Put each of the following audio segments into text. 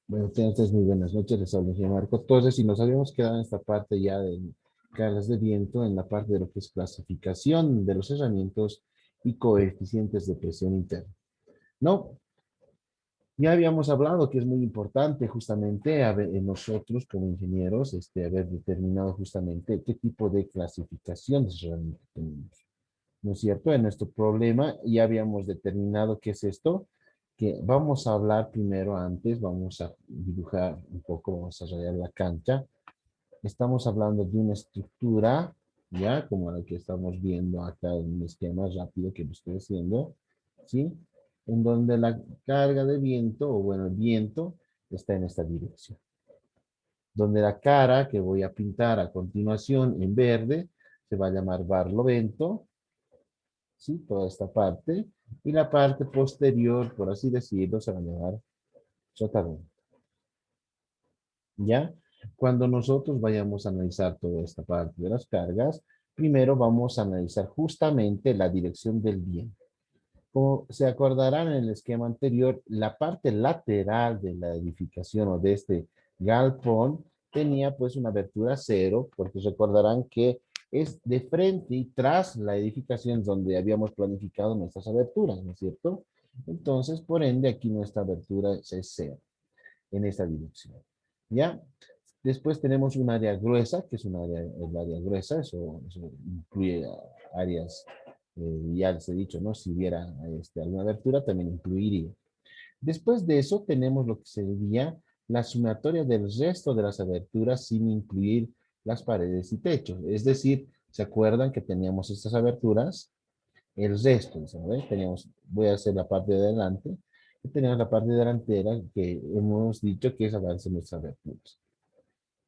Bueno, tengan ustedes muy buenas noches, les hablo Jean Marco Torres y nos habíamos quedado en esta parte ya de cargas de viento, en la parte de lo que es clasificación de los herramientas y coeficientes de presión interna. No, ya habíamos hablado que es muy importante justamente nosotros como ingenieros haber determinado justamente qué tipo de clasificación de herramientas tenemos. ¿No es cierto? En nuestro problema ya habíamos determinado qué es esto, que vamos a hablar primero antes, vamos a dibujar un poco, vamos a rayar la cancha. Estamos hablando de una estructura, ya, como la que estamos viendo acá en un esquema rápido que lo estoy haciendo, ¿sí? En donde la carga de viento, o bueno, el viento, está en esta dirección. Donde la cara que voy a pintar a continuación en verde, se va a llamar barlovento, ¿sí? Toda esta parte. Y la parte posterior, por así decirlo, se va a llamar sotavento. ¿Ya? Cuando nosotros vayamos a analizar toda esta parte de las cargas, primero vamos a analizar justamente la dirección del viento. Como se acordarán en el esquema anterior, la parte lateral de la edificación o de este galpón tenía pues una abertura cero, porque recordarán que es de frente y tras la edificación donde habíamos planificado nuestras aberturas, ¿no es cierto? Entonces, por ende, aquí nuestra abertura es cero en esta dirección. ¿Ya? Después tenemos un área gruesa, que es un área, el área gruesa, eso incluye áreas, ya les he dicho, ¿no? Si hubiera alguna abertura, también incluiría. Después de eso tenemos lo que sería la sumatoria del resto de las aberturas sin incluir las paredes y techos. Es decir, ¿se acuerdan que teníamos estas aberturas? El resto, ¿sabes? Teníamos, voy a hacer la parte de adelante, y tenemos la parte delantera que hemos dicho que es avance nuestras aberturas.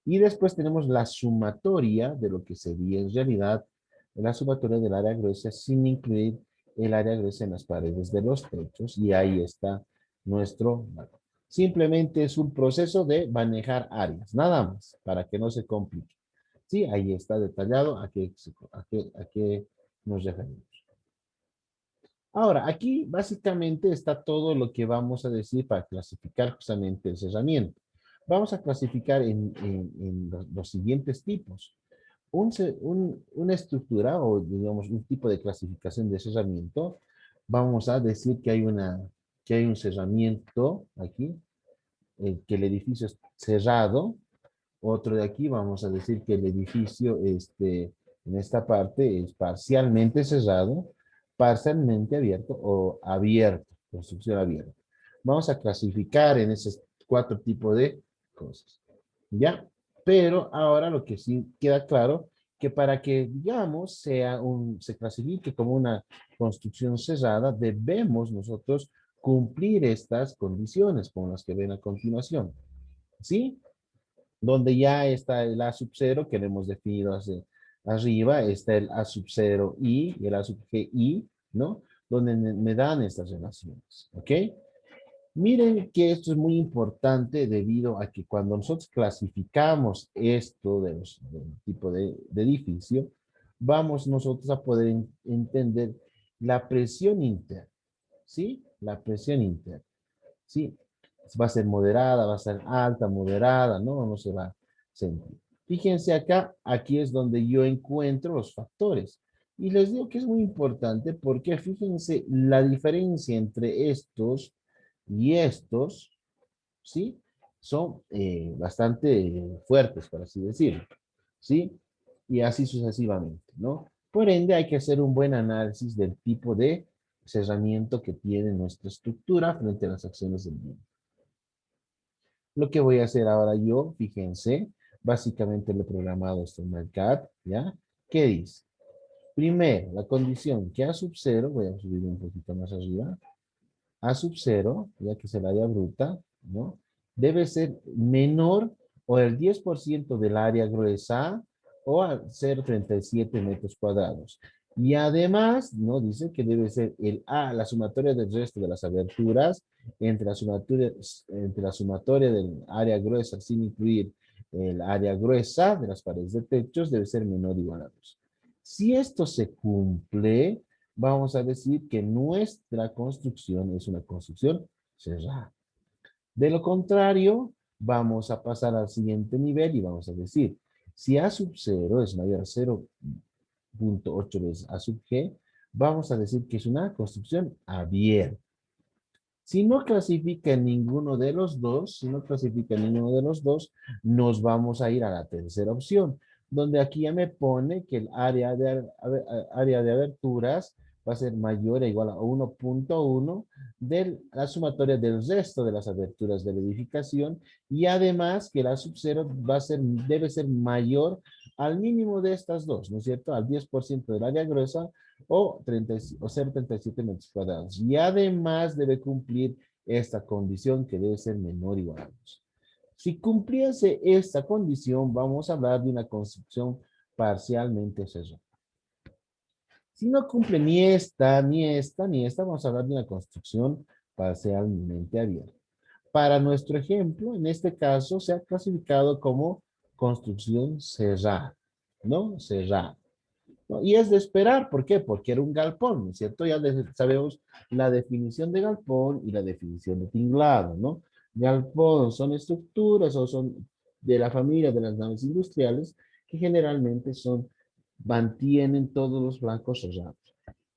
Y después tenemos la sumatoria de lo que sería en realidad la sumatoria del área gruesa sin incluir el área gruesa en las paredes de los techos. Y ahí está nuestro valor. Simplemente es un proceso de manejar áreas, nada más, para que no se complique. Sí, ahí está detallado a qué nos referimos. Ahora, aquí básicamente está todo lo que vamos a decir para clasificar justamente el cerramiento. Vamos a clasificar en los siguientes tipos. Una estructura o digamos un tipo de clasificación de cerramiento, vamos a decir que hay un cerramiento aquí, que el edificio es cerrado. Otro de aquí vamos a decir que el edificio en esta parte es parcialmente cerrado, parcialmente abierto o abierto, construcción abierta. Vamos a clasificar en esos cuatro tipos de cosas. ¿Ya? Pero ahora lo que sí queda claro, que para que, digamos, se clasifique como una construcción cerrada, debemos nosotros cumplir estas condiciones como las que ven a continuación. ¿Sí? Donde ya está el A sub 0 que lo hemos definido hacia arriba, está el A sub 0 y el A sub G I, ¿no? Donde me dan estas relaciones, ¿ok? Miren que esto es muy importante debido a que cuando nosotros clasificamos esto del tipo de edificio, vamos nosotros a poder entender la presión interna, ¿sí? La presión interna, ¿sí? Va a ser moderada, va a ser alta, moderada, ¿no? No se va a sentir. Fíjense acá, aquí es donde yo encuentro los factores. Y les digo que es muy importante porque fíjense la diferencia entre estos y estos, ¿sí? Son bastante fuertes, por así decirlo, ¿sí? Y así sucesivamente, ¿no? Por ende, hay que hacer un buen análisis del tipo de cerramiento que tiene nuestra estructura frente a las acciones del viento. Lo que voy a hacer ahora yo, fíjense, básicamente lo he programado esto en MATLAB, ¿ya? ¿Qué dice? Primero, la condición que A sub 0, voy a subir un poquito más arriba, A sub 0, ya que es el área bruta, ¿no? Debe ser menor o el 10% del área gruesa o a 0,37 metros cuadrados. Y además, ¿no? Dice que debe ser el A, la sumatoria del resto de las aberturas, entre la sumatoria del área gruesa sin incluir el área gruesa de las paredes de techos, debe ser menor o igual a 2. Si esto se cumple, vamos a decir que nuestra construcción es una construcción cerrada. De lo contrario, vamos a pasar al siguiente nivel y vamos a decir, si A sub 0 es mayor a 0.8 veces A sub G, vamos a decir que es una construcción abierta. Si no clasifica en ninguno de los dos, si no clasifica en ninguno de los dos, nos vamos a ir a la tercera opción, donde aquí ya me pone que el área de aberturas va a ser mayor o igual a 1.1 de la sumatoria del resto de las aberturas de la edificación y además que la sub 0 debe ser mayor al mínimo de estas dos, ¿no es cierto? Al 10% del área gruesa o 0,37 metros cuadrados. Y además debe cumplir esta condición que debe ser menor o igual a 2. Si cumpliese esta condición, vamos a hablar de una construcción parcialmente cerrada. Si no cumple ni esta, ni esta, ni esta, vamos a hablar de una construcción parcialmente abierta. Para nuestro ejemplo, en este caso, se ha clasificado como construcción cerrada, ¿no? Cerrada. ¿No? Y es de esperar, ¿por qué? Porque era un galpón, ¿no es cierto? Ya sabemos la definición de galpón y la definición de tinglado, ¿no? Galpón son estructuras o son de la familia de las naves industriales que generalmente mantienen todos los flancos cerrados.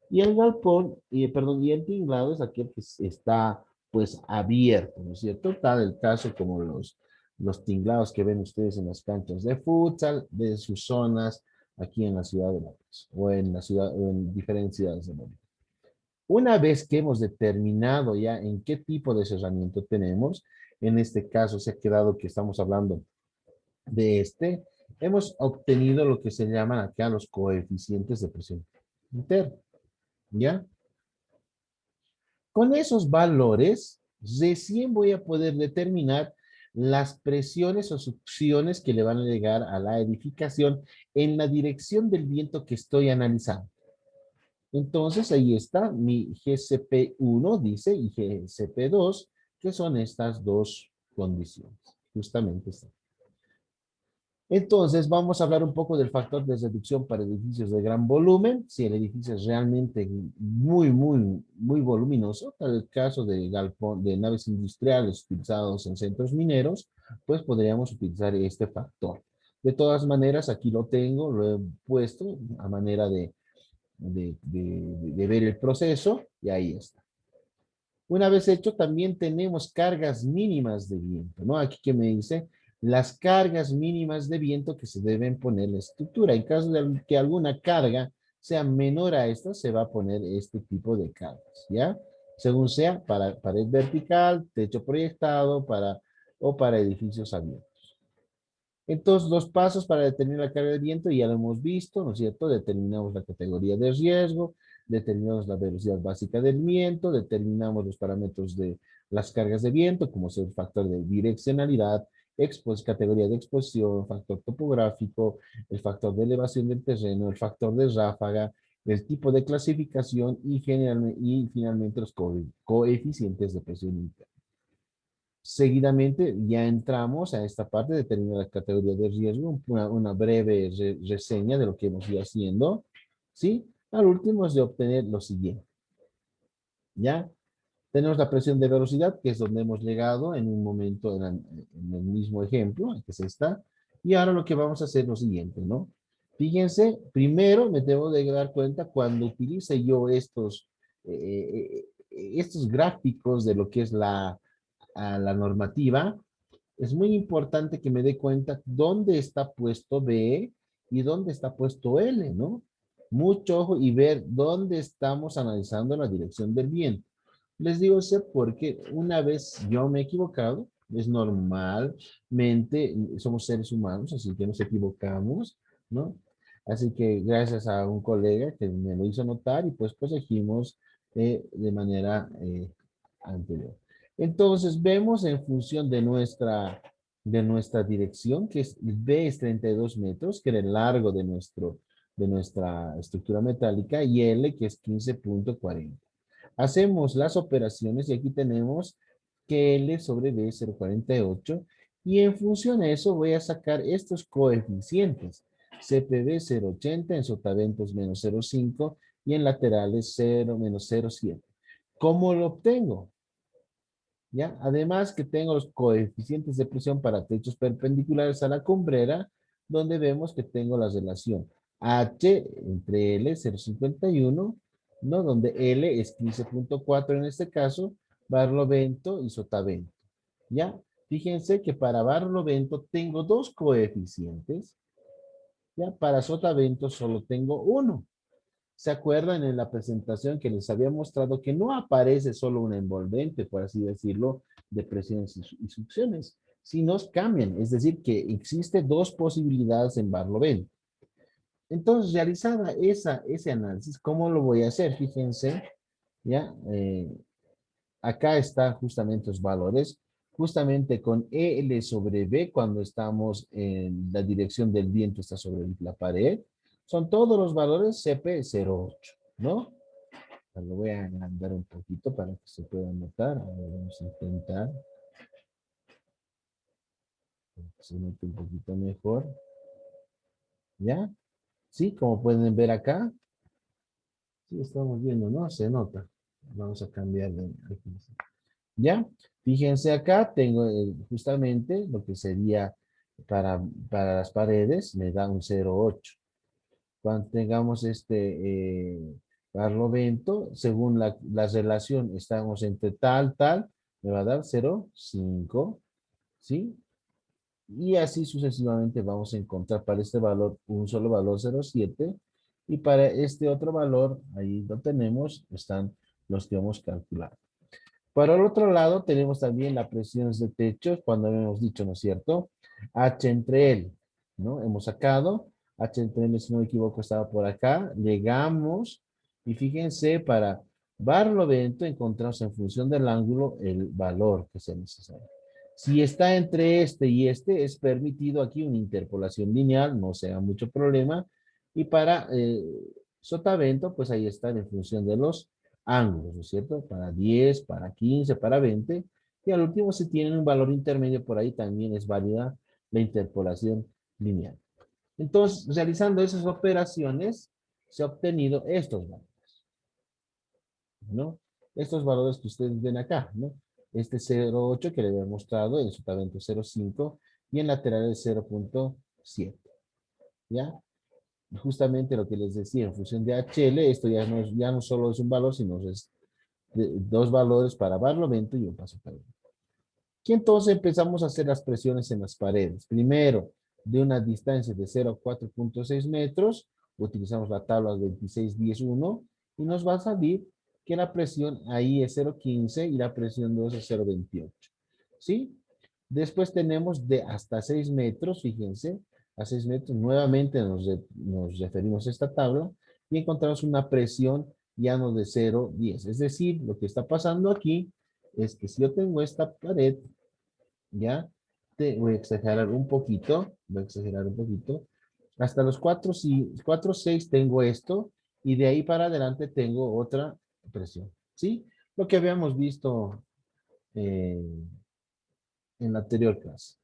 Y el galpón, y el tinglado es aquel que está pues abierto, ¿no es cierto? Tal el caso como los tinglados que ven ustedes en las canchas de futsal, de sus zonas aquí en la ciudad de La Paz, o en la ciudad, o en diferentes ciudades de Bolivia. Una vez que hemos determinado ya en qué tipo de cerramiento tenemos, en este caso se ha quedado que estamos hablando de hemos obtenido lo que se llaman acá los coeficientes de presión interna, ¿ya? Con esos valores, recién voy a poder determinar las presiones o succiones que le van a llegar a la edificación en la dirección del viento que estoy analizando. Entonces, ahí está mi GCP1, dice, y GCP2, que son estas dos condiciones. Justamente está. Entonces, vamos a hablar un poco del factor de reducción para edificios de gran volumen. Si el edificio es realmente muy voluminoso, tal el caso de galpón, de naves industriales utilizados en centros mineros, pues podríamos utilizar este factor. De todas maneras, aquí lo tengo, lo he puesto a manera de ver el proceso y ahí está. Una vez hecho, también tenemos cargas mínimas de viento, ¿no? Aquí que me dice las cargas mínimas de viento que se deben poner en la estructura. En caso de que alguna carga sea menor a esta, se va a poner este tipo de cargas, ¿ya? Según sea para pared vertical, techo proyectado, o para edificios abiertos. Entonces, los pasos para determinar la carga de viento ya lo hemos visto, ¿no es cierto? Determinamos la categoría de riesgo, determinamos la velocidad básica del viento, determinamos los parámetros de las cargas de viento, como es el factor de direccionalidad, categoría de exposición, factor topográfico, el factor de elevación del terreno, el factor de ráfaga, el tipo de clasificación y finalmente los coeficientes de presión interna. Seguidamente ya entramos a esta parte de determinar la categoría de riesgo, una breve reseña de lo que hemos ido haciendo, ¿sí? Al último es de obtener lo siguiente, ¿ya? Tenemos la presión de velocidad, que es donde hemos llegado en un momento en el mismo ejemplo, que es esta. Y ahora lo que vamos a hacer es lo siguiente, ¿no? Fíjense, primero me debo de dar cuenta cuando utilice yo estos gráficos de lo que es la normativa, es muy importante que me dé cuenta dónde está puesto B y dónde está puesto L, ¿no? Mucho ojo y ver dónde estamos analizando la dirección del viento. Les digo eso porque una vez yo me he equivocado, es normalmente, somos seres humanos, así que nos equivocamos, ¿no? Así que gracias a un colega que me lo hizo notar y pues corregimos de manera anterior. Entonces vemos en función de nuestra dirección, que es B es 32 metros, que era el largo de nuestra estructura metálica, y L, que es 15.40. Hacemos las operaciones y aquí tenemos que L sobre B es 0.48 y en función a eso voy a sacar estos coeficientes. CPB 0.80, en sotaventos menos 0.5 y en laterales 0 menos 0.7. ¿Cómo lo obtengo? ¿ya? Además que tengo los coeficientes de presión para techos perpendiculares a la cumbrera, donde vemos que tengo la relación H entre L 0,51, ¿no? Donde L es 15,4 en este caso, barlovento y sotavento, ¿ya? Fíjense que para barlovento tengo dos coeficientes, ¿ya? Para sotavento solo tengo uno. ¿Se acuerdan en la presentación que les había mostrado que no aparece solo un envolvente, por así decirlo, de presiones y succiones, sino cambian? Es decir, que existe dos posibilidades en barlovento. Entonces, realizada ese análisis, ¿cómo lo voy a hacer? Fíjense, ya, acá están justamente los valores, justamente con L sobre B cuando estamos en la dirección del viento está sobre la pared. Son todos los valores CP08, ¿no? Lo voy a agrandar un poquito para que se pueda notar. A ver, vamos a intentar que se note un poquito mejor. ¿Ya? Sí, como pueden ver acá. Sí, estamos viendo, ¿no? Se nota. Vamos a cambiar de... ¿Ya? Fíjense acá, tengo justamente lo que sería para, para las paredes, me da un 0,8. Cuando tengamos barlovento, según la relación, estamos entre tal, me va a dar 0,5, ¿sí? Y así sucesivamente vamos a encontrar para este valor un solo valor 0,7 y para este otro valor, ahí lo tenemos, están los que hemos calculado. Para el otro lado tenemos también la presión de techo, cuando hemos dicho, ¿no es cierto? H entre L, ¿no? Hemos sacado, H entre L, si no me equivoco, estaba por acá, llegamos, y fíjense, para barlovento encontramos en función del ángulo el valor que sea necesario. Si está entre este y este, es permitido aquí una interpolación lineal, no sea mucho problema, y para sotavento, pues ahí están en función de los ángulos, ¿no es cierto? Para 10, para 15, para 20. Y al último, si tienen un valor intermedio por ahí, también es válida la interpolación lineal. Entonces, realizando esas operaciones, se ha obtenido estos valores, ¿no? Estos valores que ustedes ven acá, ¿no? Este 0,8 que le había mostrado, el sotavento 0,5 y en lateral es 0,7, ¿ya? Justamente lo que les decía, en función de HL, esto ya no solo es un valor, sino es dos valores para barlovento y un paso para el. Y entonces empezamos a hacer las presiones en las paredes. Primero, de una distancia de 0 a 4,6 metros, utilizamos la tabla 26-10-1 y nos va a salir que la presión ahí es 0,15 y la presión 2 es 0,28. ¿Sí? Después tenemos de hasta 6 metros, fíjense, a 6 metros, nuevamente nos referimos a esta tabla y encontramos una presión ya no de 0,10. Es decir, lo que está pasando aquí es que si yo tengo esta pared, ya, te voy a exagerar un poquito, hasta los 4,6 tengo esto, y de ahí para adelante tengo otra presión, ¿sí? Lo que habíamos visto eh, en la anterior clase.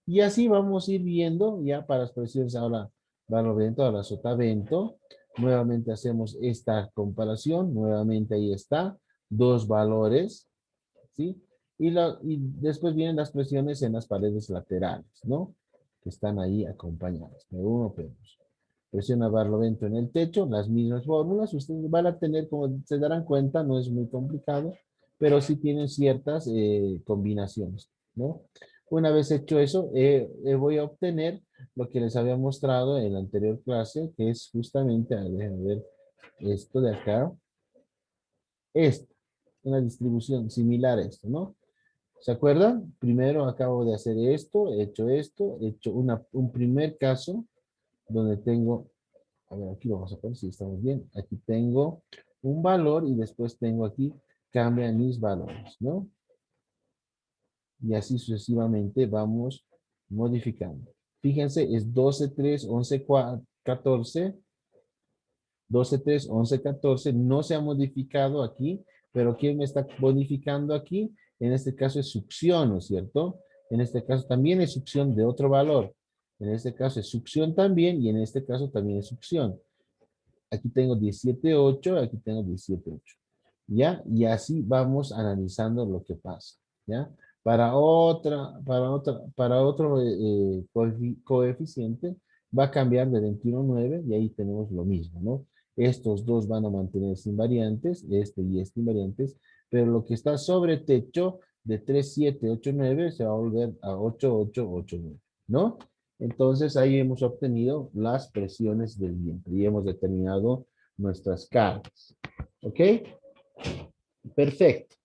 Y así vamos a ir viendo ya para las presiones ahora barlovento, ahora sotavento. Nuevamente hacemos esta comparación, nuevamente ahí está, dos valores, ¿sí? Y después vienen las presiones en las paredes laterales, ¿no? Que están ahí acompañadas. P1, P2. Presión a barlovento en el techo, las mismas fórmulas. Ustedes van a tener, como se darán cuenta, no es muy complicado, pero sí tienen ciertas combinaciones, ¿no? Una vez hecho eso, voy a obtener lo que les había mostrado en la anterior clase, que es justamente, déjenme ver esto de acá, esta, una distribución similar a esto, ¿no? ¿Se acuerdan? Primero acabo de hacer esto, he hecho un primer caso donde tengo, a ver, aquí lo vamos a poner si estamos bien. Aquí tengo un valor y después tengo aquí, cambian mis valores, ¿no? Y así sucesivamente vamos modificando. Fíjense, es 12, 3, 11, 14, 12, 3, 11, 14. No se ha modificado aquí, pero ¿quién me está modificando aquí? En este caso es succión, ¿no es cierto? En este caso también es succión de otro valor. En este caso es succión también y en este caso también es succión. Aquí tengo 17,8, aquí tengo 17,8. ¿Ya? Y así vamos analizando lo que pasa. ¿ya? Para otro coeficiente va a cambiar de 21,9 y ahí tenemos lo mismo, ¿no? Estos dos van a mantenerse invariantes, este y este invariantes, pero lo que está sobre techo de 3,789 se va a volver a 8,889, ¿no? Entonces ahí hemos obtenido las presiones del viento y hemos determinado nuestras cargas. ¿Ok? Perfecto.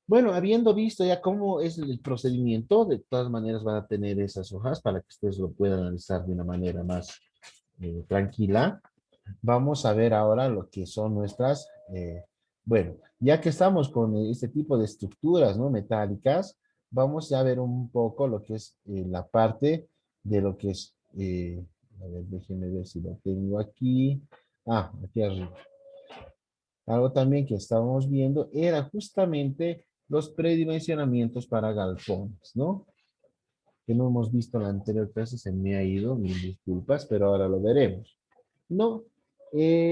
Bueno, habiendo visto ya cómo es el procedimiento, de todas maneras van a tener esas hojas para que ustedes lo puedan analizar de una manera más tranquila. Vamos a ver ahora lo que son nuestras, bueno, ya que estamos con este tipo de estructuras, ¿no? Metálicas, vamos a ver un poco lo que es la parte de lo que es, a ver, déjenme ver si lo tengo aquí. Ah, aquí arriba. Algo también que estábamos viendo era justamente los predimensionamientos para galpones, ¿no? Que no hemos visto en la anterior clase, se me ha ido, mil disculpas, pero ahora lo veremos. No,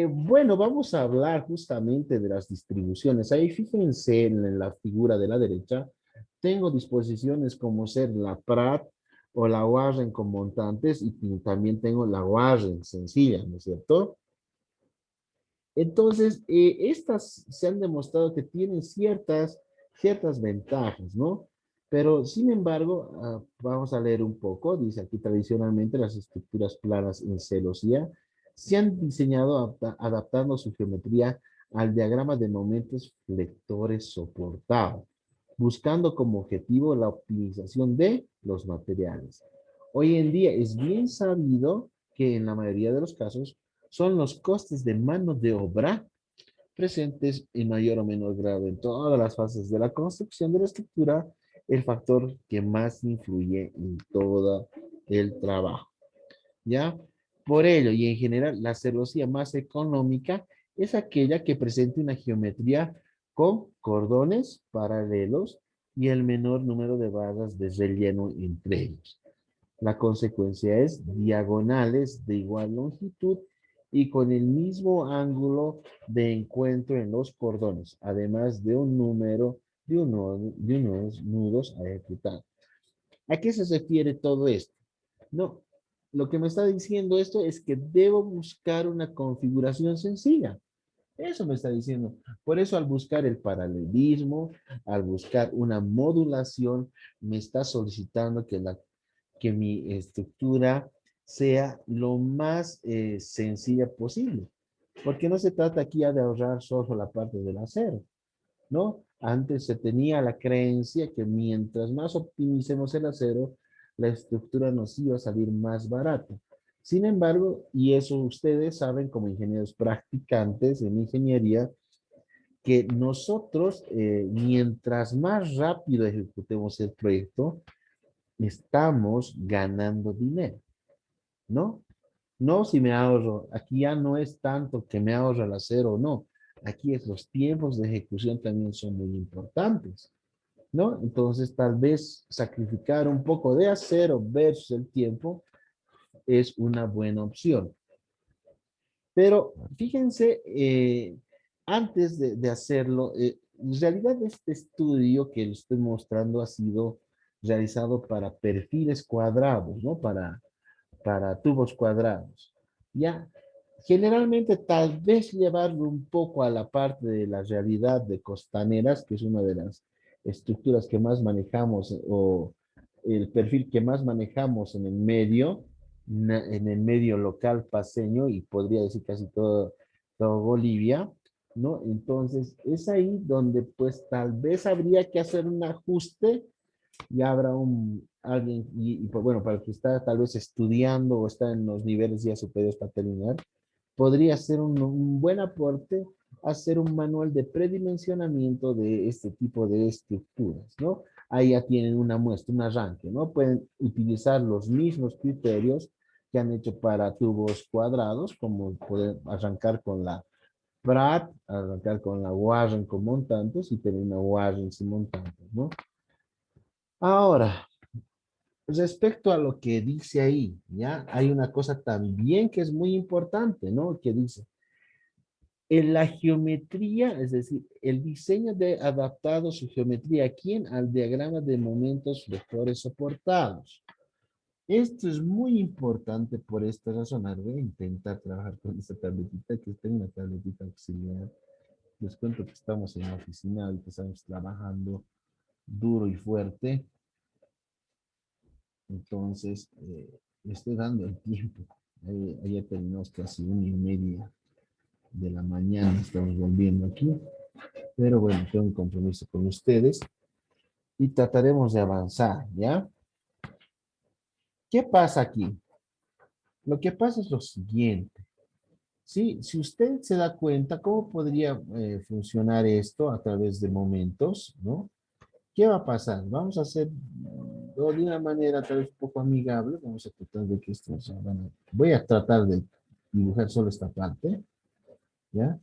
bueno, vamos a hablar justamente de las distribuciones. Ahí fíjense en la figura de la derecha, tengo disposiciones como ser la Pratt o la Warren con montantes y también tengo la Warren sencilla, ¿no es cierto? Entonces, estas se han demostrado que tienen ciertas ventajas, ¿no? Pero, sin embargo, vamos a leer un poco. Dice aquí, tradicionalmente las estructuras planas en celosía se han diseñado adaptando su geometría al diagrama de momentos flectores soportados, buscando como objetivo la optimización de los materiales. Hoy en día es bien sabido que en la mayoría de los casos son los costes de mano de obra presentes en mayor o menor grado en todas las fases de la construcción de la estructura, el factor que más influye en todo el trabajo. ¿Ya? Por ello, y en general, la celosía más económica es aquella que presente una geometría con cordones paralelos y el menor número de barras de relleno entre ellos. La consecuencia es diagonales de igual longitud y con el mismo ángulo de encuentro en los cordones, además de un número de unos nudos a ejecutar. ¿A qué se refiere todo esto? No, lo que me está diciendo esto es que debo buscar una configuración sencilla. Eso me está diciendo. Por eso al buscar el paralelismo, al buscar una modulación, me está solicitando que mi estructura sea lo más sencilla posible. Porque no se trata aquí ya de ahorrar solo la parte del acero, ¿no? Antes se tenía la creencia que mientras más optimicemos el acero, la estructura nos iba a salir más barata. Sin embargo, y eso ustedes saben como ingenieros practicantes en ingeniería, que nosotros, mientras más rápido ejecutemos el proyecto, estamos ganando dinero, ¿no? No si me ahorro, aquí ya no es tanto que me ahorro el acero o no, aquí es los tiempos de ejecución también son muy importantes, ¿no? Entonces tal vez sacrificar un poco de acero versus el tiempo es una buena opción. Pero fíjense, antes de hacerlo, en realidad este estudio que les estoy mostrando ha sido realizado para perfiles cuadrados, ¿no? Para tubos cuadrados. Ya, generalmente tal vez llevarlo un poco a la parte de la realidad de costaneras, que es una de las estructuras que más manejamos o el perfil que más manejamos en el medio, en el medio local paseño y podría decir casi todo Bolivia, ¿no? Entonces es ahí donde pues tal vez habría que hacer un ajuste y habrá alguien, pues, bueno, para el que está tal vez estudiando o está en los niveles ya superiores para terminar, podría ser un buen aporte hacer un manual de predimensionamiento de este tipo de estructuras, ¿no? Ahí ya tienen una muestra, un arranque, ¿no? Pueden utilizar los mismos criterios que han hecho para tubos cuadrados, como poder arrancar con la Pratt, arrancar con la Warren con montantes y tener una Warren sin montantes, ¿no? Ahora, respecto a lo que dice ahí, ¿ya? Hay una cosa también que es muy importante, ¿no? Que dice, En la geometría, es decir, el diseño de adaptado su geometría, ¿a quién? Al diagrama de momentos vectores soportados. Esto es muy importante por esta razón. Ahora voy a intentar trabajar con esta tabletita, que está en una tabletita auxiliar. Les cuento que estamos en la oficina y que estamos trabajando duro y fuerte. Entonces, le estoy dando el tiempo. Ayer terminamos casi 1:30 de la mañana. Estamos volviendo aquí. Pero bueno, tengo un compromiso con ustedes y trataremos de avanzar, ¿ya? ¿Qué pasa aquí? Lo que pasa es lo siguiente. Sí, si usted se da cuenta, ¿cómo podría funcionar esto a través de momentos, ¿no? ¿Qué va a pasar? Vamos a hacer de una manera tal vez un poco amigable. Vamos a tratar de que esto se haga. Voy a tratar de dibujar solo esta parte, ¿ya?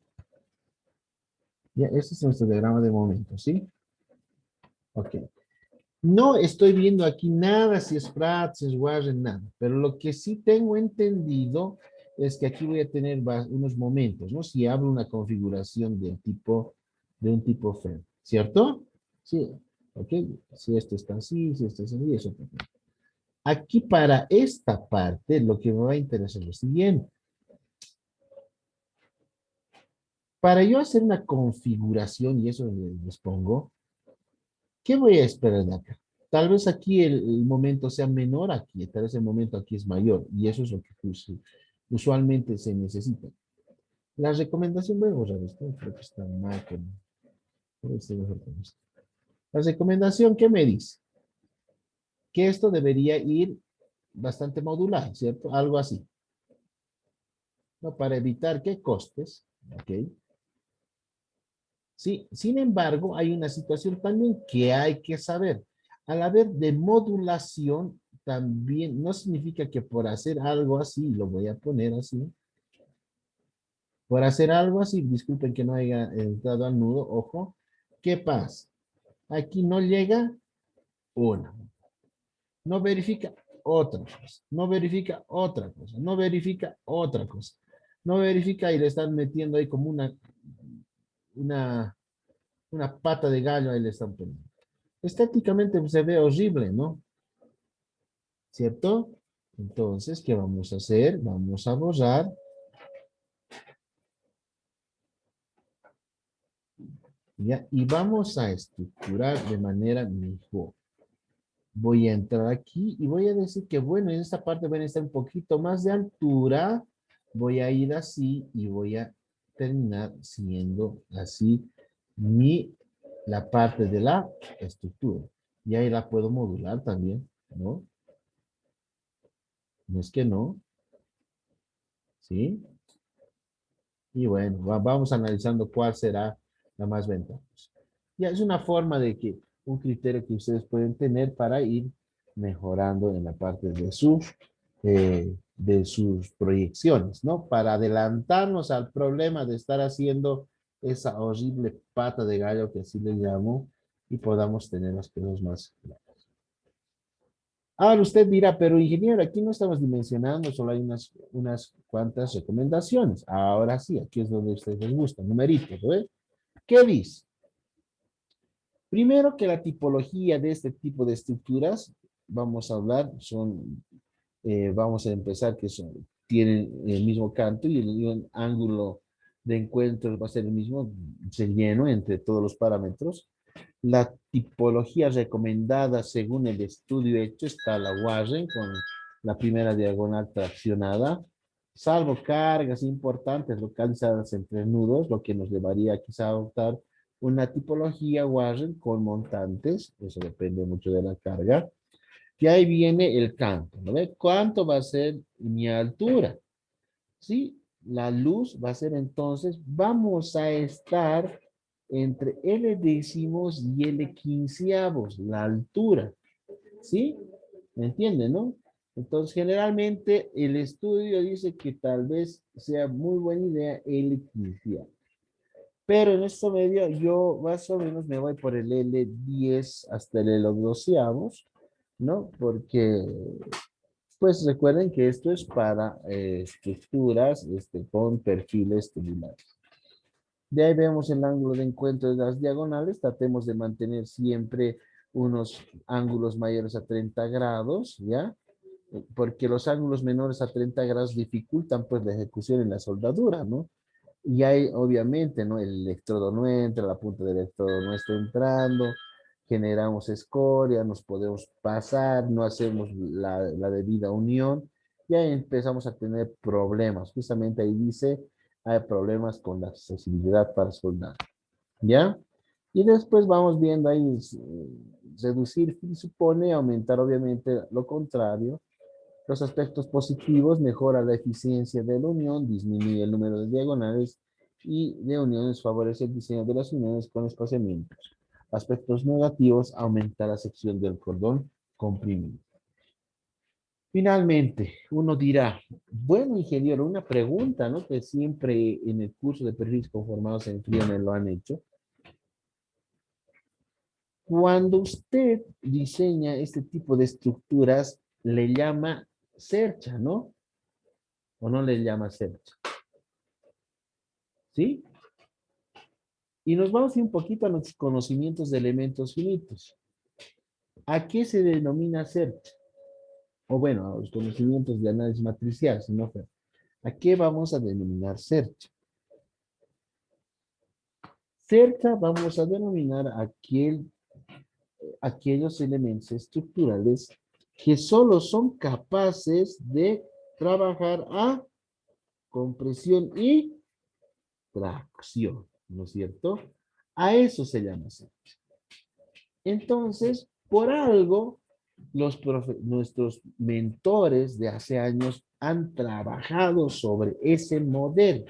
Ya, este es nuestro diagrama de momentos, ¿sí? Ok. No estoy viendo aquí nada, si es Prats, si es Warren, nada. Pero lo que sí tengo entendido es que aquí voy a tener unos momentos, ¿no? Si hablo una configuración de un tipo FEM, ¿cierto? Sí, ok. Si esto está así, si esto está así, eso. Aquí para esta parte, lo que me va a interesar es lo siguiente. Para yo hacer una configuración, y eso les pongo, ¿qué voy a esperar de acá? Tal vez aquí el momento sea menor aquí, tal vez el momento aquí es mayor, y eso es lo que usualmente se necesita. La recomendación, voy a borrar esto, creo que está mal voy a hacer mejor con esto. La recomendación, ¿qué me dice? Que esto debería ir bastante modular, ¿cierto? Algo así. ¿No? Para evitar que costes, ¿ok? Sí, sin embargo, hay una situación también que hay que saber. Al haber de modulación, también no significa que por hacer algo así, lo voy a poner así, por hacer algo así, disculpen que no haya entrado al nudo, ojo, ¿qué pasa? Aquí no llega una, no verifica otra cosa, no verifica otra cosa, no verifica otra cosa, no verifica y le están metiendo ahí como una, una pata de gallo, ahí le están poniendo. Estéticamente pues, se ve horrible, ¿no? ¿Cierto? Entonces, ¿qué vamos a hacer? Vamos a borrar. ¿Ya? Y vamos a estructurar de manera mejor. Voy a entrar aquí y voy a decir que, bueno, en esta parte voy a necesitar un poquito más de altura. Voy a ir así y voy a terminar siendo así la parte de la estructura. Y ahí la puedo modular también, ¿no? No es que no, ¿sí? Y bueno, vamos analizando cuál será la más ventajosa. Ya es una forma de que, un criterio que ustedes pueden tener para ir mejorando en la parte de sus proyecciones, ¿no? Para adelantarnos al problema de estar haciendo esa horrible pata de gallo que así le llamo y podamos tener las cosas más claras. Ahora usted dirá, pero ingeniero, aquí no estamos dimensionando, solo hay unas cuantas recomendaciones. Ahora sí, aquí es donde a ustedes les gusta, numeritos, ¿eh? ¿Qué dice? Primero que la tipología de este tipo de estructuras, vamos a hablar, vamos a empezar que tienen el mismo canto y el ángulo de encuentro va a ser el mismo, se lleno entre todos los parámetros. La tipología recomendada según el estudio hecho está la Warren con la primera diagonal traccionada, salvo cargas importantes localizadas entre nudos, lo que nos llevaría quizá a adoptar una tipología Warren con montantes, eso depende mucho de la carga. Y ahí viene el campo, ¿no ve? ¿Cuánto va a ser mi altura? ¿Sí? La luz va a ser entonces, vamos a estar entre L décimos y L quinceavos, la altura. ¿Sí? ¿Me entienden, no? Entonces, generalmente el estudio dice que tal vez sea muy buena idea L quinceavos. Pero en esto medio yo más o menos me voy por el L10 hasta el L doceavos, ¿no? Porque pues recuerden que esto es para estructuras con perfiles tubulares. De ahí vemos el ángulo de encuentro de las diagonales. Tratemos de mantener siempre unos ángulos mayores a 30 grados, ¿ya? Porque los ángulos menores a 30 grados dificultan pues la ejecución en la soldadura, ¿no? Y hay obviamente, ¿no? El electrodo no entra, la punta del electrodo no está entrando, generamos escoria, nos podemos pasar, no hacemos la debida unión, y ahí empezamos a tener problemas. Justamente ahí dice, hay problemas con la accesibilidad para soldar, ¿ya? Y después vamos viendo ahí, reducir supone aumentar obviamente lo contrario. Los aspectos positivos: mejora la eficiencia de la unión, disminuye el número de diagonales y de uniones, favorece el diseño de las uniones con espaciamientos. Aspectos negativos: aumenta la sección del cordón comprimido. Finalmente, uno dirá, bueno, ingeniero, una pregunta, ¿no? Que siempre en el curso de perfiles conformados en frío me lo han hecho. Cuando usted diseña este tipo de estructuras, le llama cercha, ¿no? ¿O no le llama cercha? ¿Sí? Y nos vamos a ir un poquito a nuestros conocimientos de elementos finitos. ¿A qué se denomina cercha? O bueno, a los conocimientos de análisis matricial, si no fue. ¿A qué vamos a denominar cercha? Cercha vamos a denominar aquellos elementos estructurales que solo son capaces de trabajar a compresión y tracción, ¿no es cierto? A eso se llama cercha. Entonces, por algo, nuestros mentores de hace años han trabajado sobre ese modelo.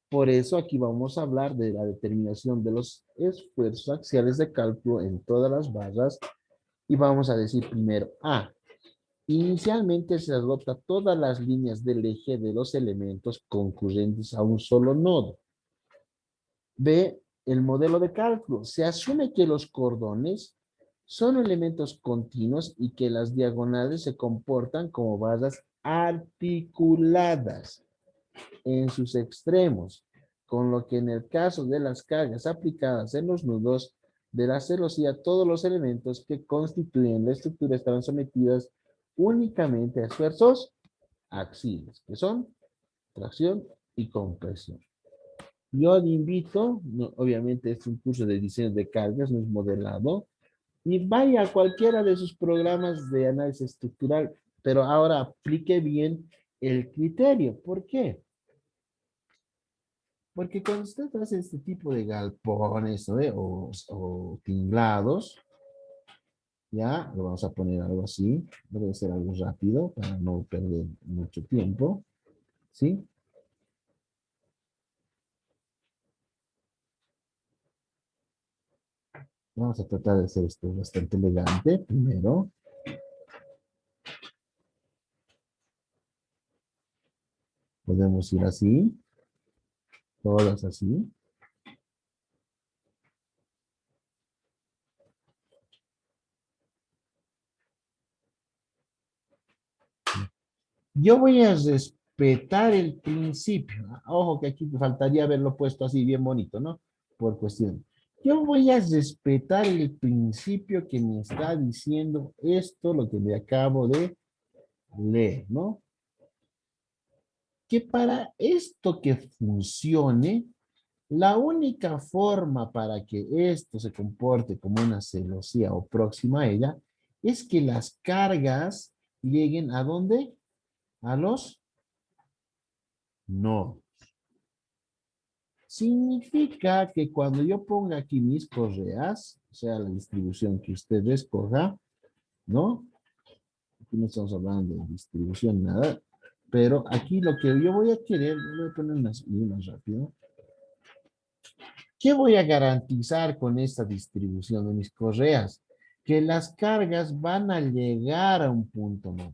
Por eso aquí vamos a hablar de la determinación de los esfuerzos axiales de cálculo en todas las barras, y vamos a decir primero A. Inicialmente se adopta todas las líneas del eje de los elementos concurrentes a un solo nodo. B. El modelo de cálculo. Se asume que los cordones son elementos continuos y que las diagonales se comportan como barras articuladas en sus extremos, con lo que en el caso de las cargas aplicadas en los nudos de la celosía, todos los elementos que constituyen la estructura estarán sometidos únicamente a esfuerzos axiales, que son tracción y compresión. Yo le invito, no, obviamente es un curso de diseño de cargas, no es modelado, y vaya a cualquiera de sus programas de análisis estructural, pero ahora aplique bien el criterio. ¿Por qué? Porque cuando usted hace este tipo de galpones, ¿no? O tinglados, ya, lo vamos a poner algo así, debe ser algo rápido para no perder mucho tiempo, ¿sí? Vamos a tratar de hacer esto bastante elegante primero. Podemos ir así, todas así. Yo voy a respetar el principio. Ojo que aquí faltaría haberlo puesto así bien bonito, ¿no? Por cuestión. Yo voy a respetar el principio que me está diciendo esto, lo que me acabo de leer, ¿no? Que para esto que funcione, la única forma para que esto se comporte como una celosía o próxima a ella es que las cargas lleguen ¿a dónde? A los nodos. Significa que cuando yo ponga aquí mis correas, o sea, la distribución que usted escoja, ¿no? Aquí no estamos hablando de distribución, nada. Pero aquí lo que yo voy a querer, voy a poner más rápido. ¿Qué voy a garantizar con esta distribución de mis correas? Que las cargas van a llegar a un punto nodal.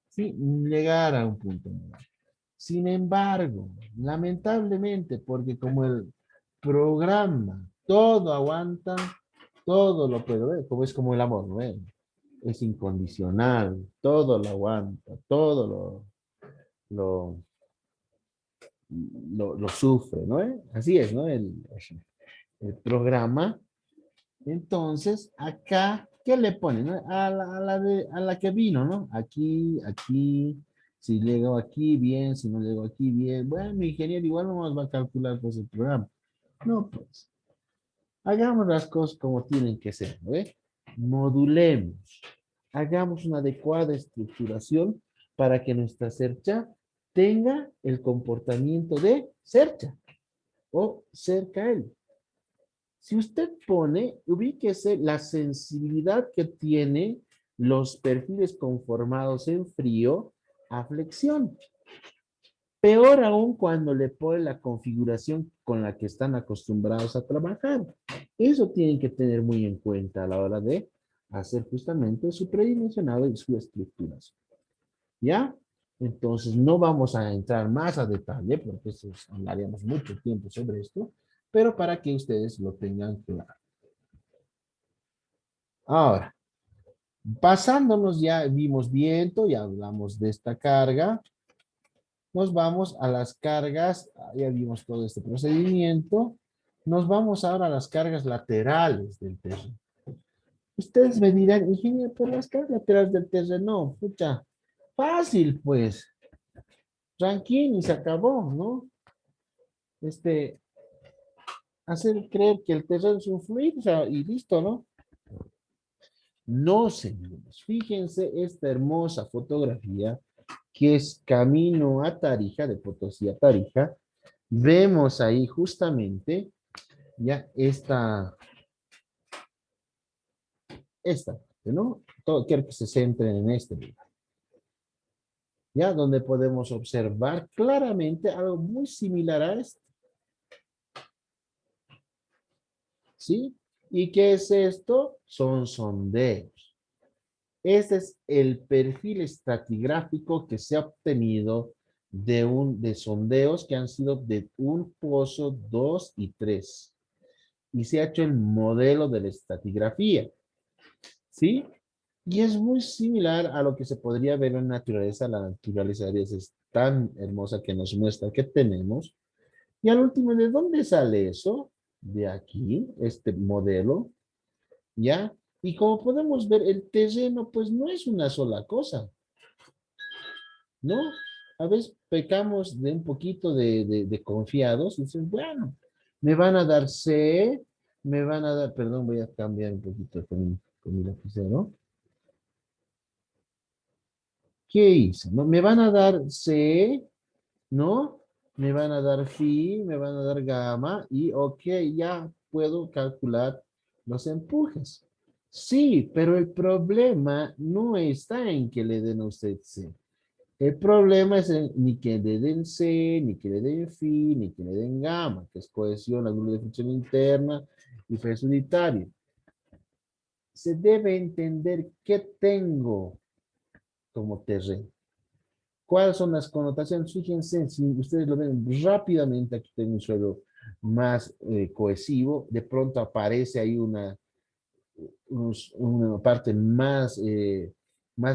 Sí, llegar a un punto nodal. Sin embargo, lamentablemente, porque como el programa todo aguanta, todo lo puede ver, como es como el amor, ¿no? Es incondicional, todo lo aguanta, todo lo lo sufre, ¿no? Así es, ¿no? El programa. Entonces, acá, ¿qué le ponen? ¿No? A la que vino, ¿no? Aquí, si llego aquí, bien, si no llego aquí, bien. Bueno, mi ingeniero igual no nos va a calcular pues el programa. No, pues, hagamos las cosas como tienen que ser, ¿no? Modulemos, hagamos una adecuada estructuración para que nuestra cercha tenga el comportamiento de cercha o cerca a él. Si usted pone, ubíquese la sensibilidad que tiene los perfiles conformados en frío a flexión. Peor aún cuando le pone la configuración con la que están acostumbrados a trabajar. Eso tienen que tener muy en cuenta a la hora de hacer justamente su predimensionado y su estructuración. ¿Ya? Entonces, no vamos a entrar más a detalle porque eso hablaríamos mucho tiempo sobre esto, pero para que ustedes lo tengan claro. Ahora, pasándonos ya, vimos viento, ya hablamos de esta carga, nos vamos a las cargas, ya vimos todo este procedimiento, nos vamos ahora a las cargas laterales del terreno. Ustedes me dirán, ingeniero, pero las cargas laterales del terreno, pucha, fácil pues, tranquilo y se acabó, ¿no? Hacer creer que el terreno es un fluido, o sea, y listo, ¿no? No, señores, fíjense esta hermosa fotografía que es camino a Tarija, de Potosí a Tarija. Vemos ahí justamente ya esta, ¿no? Todo, quiero que se centren en este lugar, ya donde podemos observar claramente algo muy similar a esto, ¿sí? ¿Y qué es esto? Son sondeos. Este es el perfil estratigráfico que se ha obtenido de sondeos que han sido de un pozo, 2 y 3. Y se ha hecho el modelo de la estratigrafía, ¿sí? Y es muy similar a lo que se podría ver en la naturaleza. La naturaleza es tan hermosa que nos muestra que tenemos. Y al último, ¿de dónde sale eso? De aquí, este modelo, ¿ya? Y como podemos ver, el terreno pues no es una sola cosa, ¿no? A veces pecamos de un poquito de confiados y dicen, bueno, me van a dar C, me van a dar, perdón, voy a cambiar un poquito con mi lapicero. ¿Qué hice? ¿No? Me van a dar C, ¿no? Me van a dar phi, me van a dar gamma y ok, ya puedo calcular los empujes. Sí, pero el problema no está en que le den a usted C. El problema es ni que le den C, ni que le den phi, ni que le den gamma, que es cohesión, ángulo de fricción interna y peso unitario. Se debe entender qué tengo como terreno. ¿Cuáles son las connotaciones? Fíjense, si ustedes lo ven rápidamente, aquí tengo un suelo más cohesivo, de pronto aparece ahí una parte más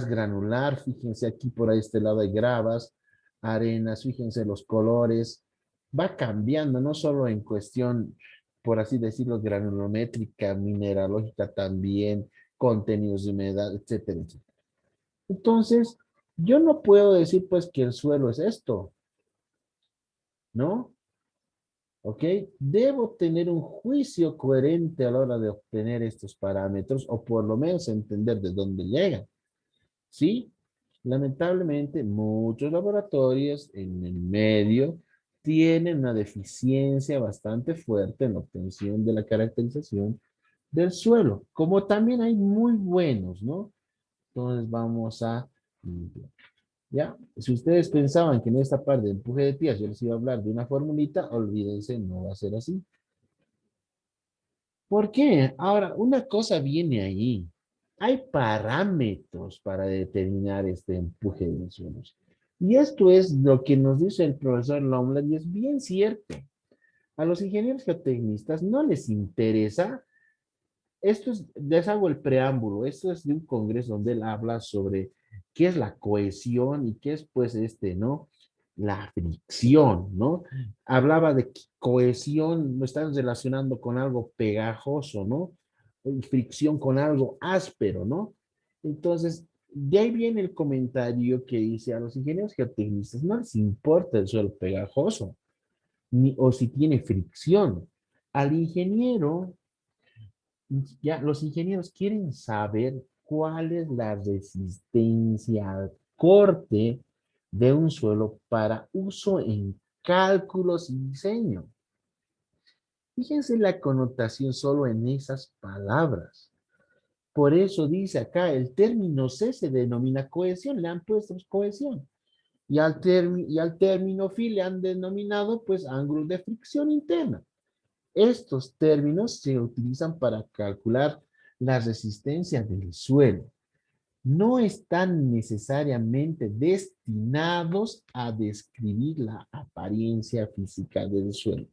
granular, fíjense aquí por este lado hay gravas, arenas, fíjense los colores, va cambiando, no solo en cuestión, por así decirlo, granulométrica, mineralógica también, contenidos de humedad, etcétera, etcétera. Entonces, yo no puedo decir pues que el suelo es esto, ¿no? ¿Ok? Debo tener un juicio coherente a la hora de obtener estos parámetros o por lo menos entender de dónde llegan, ¿sí? Lamentablemente, muchos laboratorios en el medio tienen una deficiencia bastante fuerte en la obtención de la caracterización del suelo, como también hay muy buenos, ¿no? Entonces vamos a limpiar. ¿Ya? Si ustedes pensaban que en esta parte de empuje de tías yo les iba a hablar de una formulita, olvídense, no va a ser así. ¿Por qué? Ahora, una cosa viene ahí. Hay parámetros para determinar este empuje de los suelos. Y esto es lo que nos dice el profesor Lomland y es bien cierto. A los ingenieros geotecnistas no les interesa. Esto es, les hago el preámbulo. Esto es de un congreso donde él habla sobre qué es la cohesión y qué es, pues, ¿no? la fricción, ¿no? Hablaba de cohesión, lo están relacionando con algo pegajoso, ¿no? Y fricción con algo áspero, ¿no? Entonces, de ahí viene el comentario que dice a los ingenieros geotecnistas, no les importa el suelo pegajoso, ni, o si tiene fricción. Al ingeniero, ya los ingenieros quieren saber cuál es la resistencia al corte de un suelo para uso en cálculos y diseño. Fíjense la connotación solo en esas palabras. Por eso dice acá, el término C se denomina cohesión, le han puesto cohesión. Y al término phi le han denominado pues ángulo de fricción interna. Estos términos se utilizan para calcular la resistencia del suelo. No están necesariamente destinados a describir la apariencia física del suelo.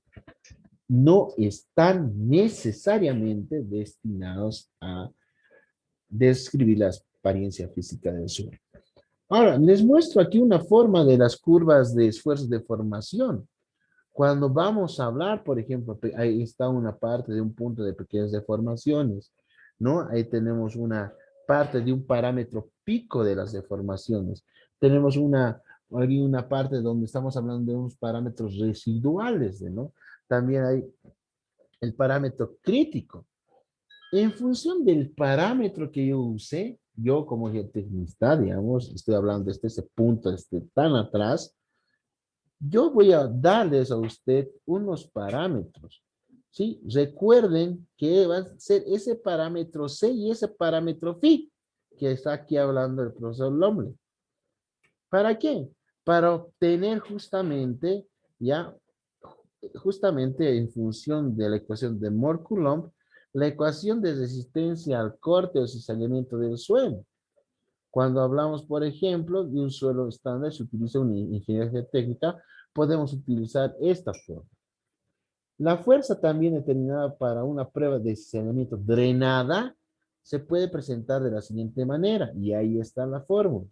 No están necesariamente destinados a describir la apariencia física del suelo. Ahora, les muestro aquí una forma de las curvas de esfuerzos de formación. Cuando vamos a hablar, por ejemplo, ahí está una parte de un punto de pequeñas deformaciones, ¿no? Ahí tenemos una parte de un parámetro pico de las deformaciones. Tenemos una parte donde estamos hablando de unos parámetros residuales, ¿no? También hay el parámetro crítico. En función del parámetro que yo usé, yo como geotecnista, digamos, estoy hablando desde ese punto, tan atrás, yo voy a darles a usted unos parámetros, ¿sí? Recuerden que va a ser ese parámetro C y ese parámetro phi, que está aquí hablando el profesor Lomle. ¿Para qué? Para obtener justamente, ya, justamente en función de la ecuación de Mohr-Coulomb, la ecuación de resistencia al corte o cizallamiento del suelo. Cuando hablamos, por ejemplo, de un suelo estándar, se utiliza una ingeniería técnica, podemos utilizar esta forma. La fuerza también determinada para una prueba de saneamiento drenada se puede presentar de la siguiente manera, y ahí está la fórmula.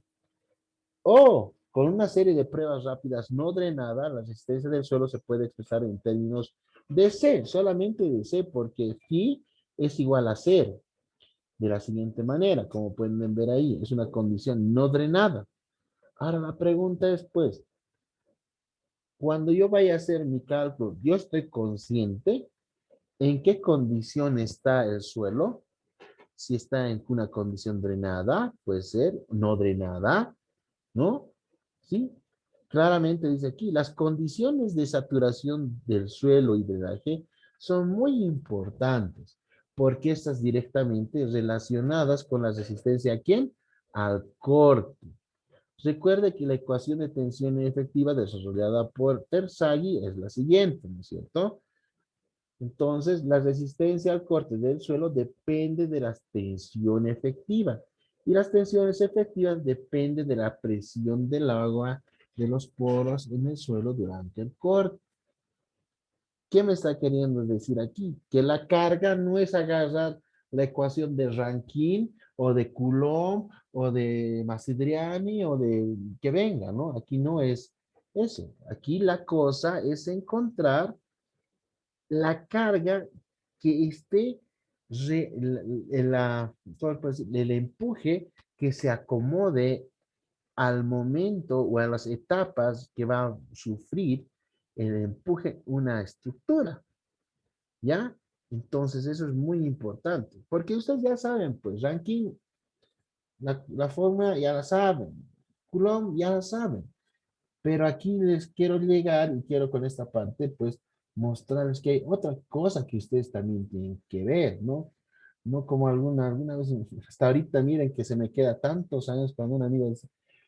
O con una serie de pruebas rápidas no drenadas, la resistencia del suelo se puede expresar en términos de C, solamente de C, porque phi es igual a 0. De la siguiente manera, como pueden ver ahí, es una condición no drenada. Ahora la pregunta es, pues, cuando yo vaya a hacer mi cálculo, yo estoy consciente en qué condición está el suelo, si está en una condición drenada, puede ser, no drenada, ¿no? ¿Sí? Claramente dice aquí, las condiciones de saturación del suelo y drenaje son muy importantes, porque estas directamente relacionadas con la resistencia ¿a quién? Al corte. Recuerde que la ecuación de tensión efectiva desarrollada por Terzaghi es la siguiente, ¿no es cierto? Entonces, la resistencia al corte del suelo depende de la tensión efectiva. Y las tensiones efectivas dependen de la presión del agua de los poros en el suelo durante el corte. ¿Qué me está queriendo decir aquí? Que la carga no es agarrar la ecuación de Rankine o de Coulomb o de Masidriani o de que venga, ¿no? Aquí no es eso. Aquí la cosa es encontrar la carga que esté, el empuje que se acomode al momento o a las etapas que va a sufrir el empuje una estructura, ¿ya? Entonces eso es muy importante, porque ustedes ya saben, pues ranking, la forma ya la saben, Coulomb ya la saben, pero aquí les quiero llegar y quiero con esta parte, pues, mostrarles que hay otra cosa que ustedes también tienen que ver, ¿no? No como alguna vez, hasta ahorita miren que se me queda tantos años cuando un amigo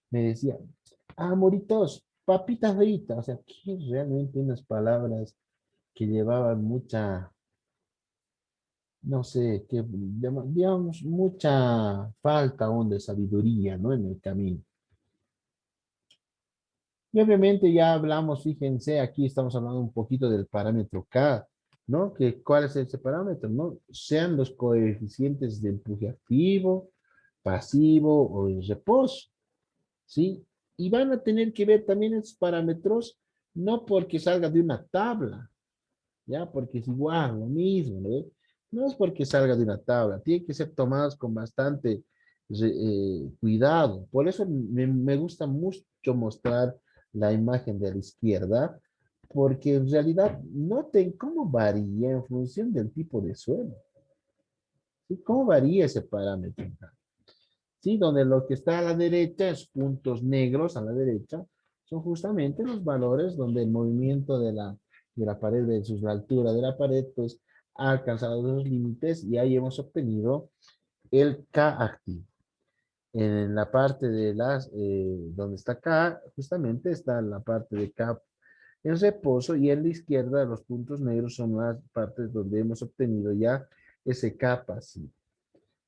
me decía, ah, moritos, papitas fritas, o sea, que realmente unas palabras que llevaban mucha, no sé, que digamos, mucha falta aún de sabiduría, ¿no? En el camino. Y obviamente ya hablamos, fíjense, aquí estamos hablando un poquito del parámetro K, ¿no? ¿Cuál es ese parámetro, no? Sean los coeficientes de empuje activo, pasivo o en reposo, ¿sí? Y van a tener que ver también esos parámetros, no porque salga de una tabla, ¿ya? Porque es igual, lo mismo, ¿no? No es porque salga de una tabla, tiene que ser tomados con bastante cuidado. Por eso me gusta mucho mostrar la imagen de la izquierda, porque en realidad noten cómo varía en función del tipo de suelo. ¿Sí? ¿Cómo varía ese parámetro? ¿Sí? Donde lo que está a la derecha, es puntos negros a la derecha, son justamente los valores donde el movimiento de la pared versus la altura de la pared, pues ha alcanzado los límites y ahí hemos obtenido el K activo. En la parte de las, donde está K, justamente está la parte de K en reposo y en la izquierda los puntos negros son las partes donde hemos obtenido ya ese K pasivo.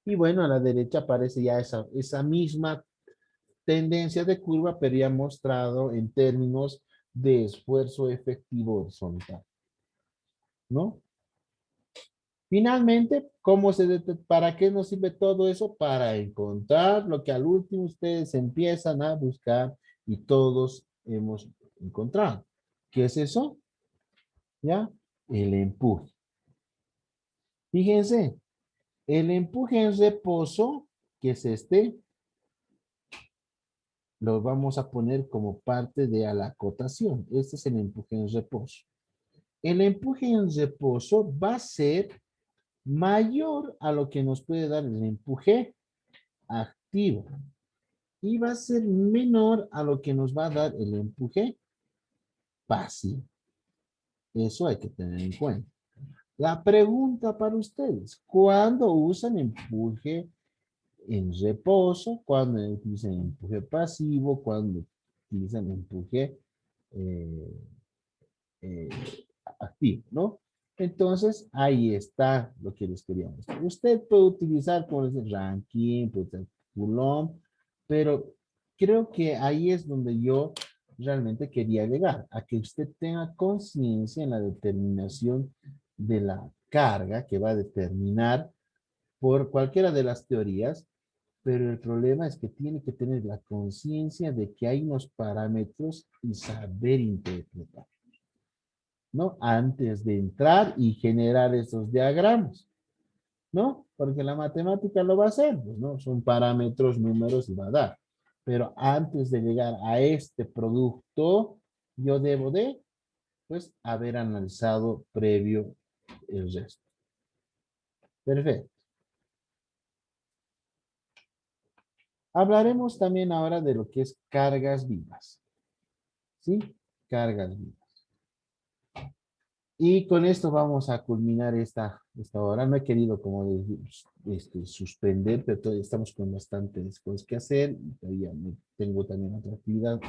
Y bueno, a la derecha aparece ya esa misma tendencia de curva, pero ya mostrado en términos de esfuerzo efectivo horizontal, ¿no? Finalmente, ¿para qué nos sirve todo eso? Para encontrar lo que al último ustedes empiezan a buscar y todos hemos encontrado. ¿Qué es eso? ¿Ya? El empuje. Fíjense, el empuje en reposo, que es este, lo vamos a poner como parte de la acotación. Este es el empuje en reposo. El empuje en reposo va a ser mayor a lo que nos puede dar el empuje activo y va a ser menor a lo que nos va a dar el empuje pasivo. Eso hay que tener en cuenta. La pregunta para ustedes, ¿cuándo usan empuje en reposo? ¿Cuándo utilizan empuje pasivo? ¿Cuándo utilizan empuje eh, eh, activo, ¿no? Entonces, ahí está lo que les quería mostrar. Usted puede utilizar, como les ranking, puede utilizar Coulomb, pero creo que ahí es donde yo realmente quería llegar, a que usted tenga conciencia en la determinación de la carga que va a determinar por cualquiera de las teorías, pero el problema es que tiene que tener la conciencia de que hay unos parámetros y saber interpretar. ¿No? Antes de entrar y generar esos diagramas, ¿no? Porque la matemática lo va a hacer, pues, ¿no? Son parámetros, números y va a dar. Pero antes de llegar a este producto, yo debo de, pues, haber analizado previo el resto. Perfecto. Hablaremos también ahora de lo que es cargas vivas, ¿sí? Cargas vivas. Y con esto vamos a culminar esta hora. No he querido, como decir, suspender, pero todavía estamos con bastantes cosas que hacer. Todavía tengo también otra actividad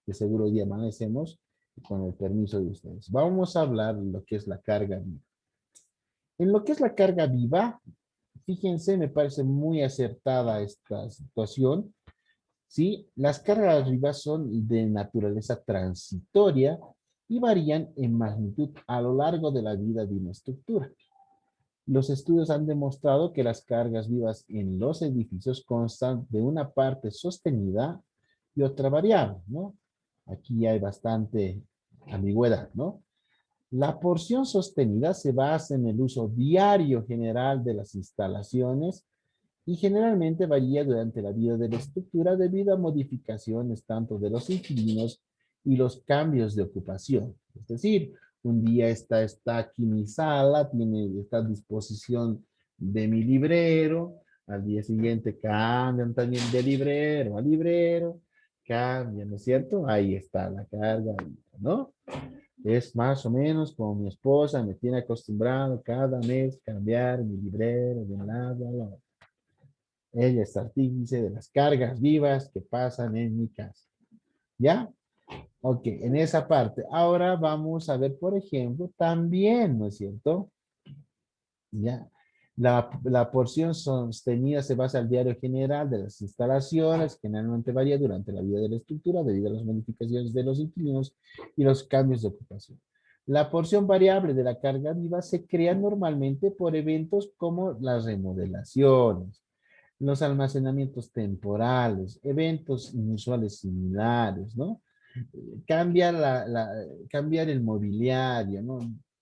que seguro hoy día amanecemos con el permiso de ustedes. Vamos a hablar de lo que es la carga viva. En lo que es la carga viva, fíjense, me parece muy acertada esta situación. ¿Sí? Las cargas vivas son de naturaleza transitoria y varían en magnitud a lo largo de la vida de una estructura. Los estudios han demostrado que las cargas vivas en los edificios constan de una parte sostenida y otra variable, ¿no? Aquí hay bastante ambigüedad, ¿no? La porción sostenida se basa en el uso diario general de las instalaciones y generalmente varía durante la vida de la estructura debido a modificaciones tanto de los inquilinos y los cambios de ocupación. Es decir, un día está aquí mi sala, tiene esta disposición de mi librero, al día siguiente cambian también de librero a librero, cambian, ¿no es cierto? Ahí está la carga, ¿no? Es más o menos como mi esposa me tiene acostumbrado cada mes cambiar mi librero de un lado a otro. Ella es artífice de las cargas vivas que pasan en mi casa. ¿Ya? Ok, en esa parte. Ahora vamos a ver, por ejemplo, también, ¿no es cierto? ¿Ya? La porción sostenida se basa al diario general de las instalaciones, generalmente varía durante la vida de la estructura debido a las modificaciones de los inquilinos y los cambios de ocupación. La porción variable de la carga viva se crea normalmente por eventos como las remodelaciones, los almacenamientos temporales, eventos inusuales similares, ¿no? Cambiar cambiar el mobiliario, ¿no?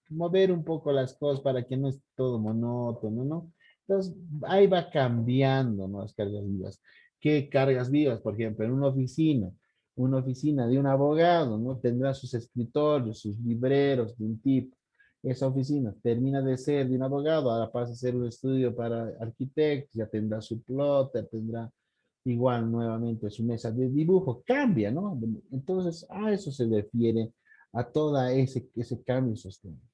Mover un poco las cosas para que no esté todo monótono, ¿no? Entonces, ahí va cambiando, ¿no? Las cargas vivas. ¿Qué cargas vivas? Por ejemplo, en una oficina de un abogado, ¿no? Tendrá sus escritorios, sus libreros de un tipo. Esa oficina termina de ser de un abogado, ahora pasa a ser un estudio para arquitectos, ya tendrá su plotter, tendrá igual nuevamente su mesa de dibujo, cambia, ¿no? Entonces, a eso se refiere a todo ese cambio sostenible.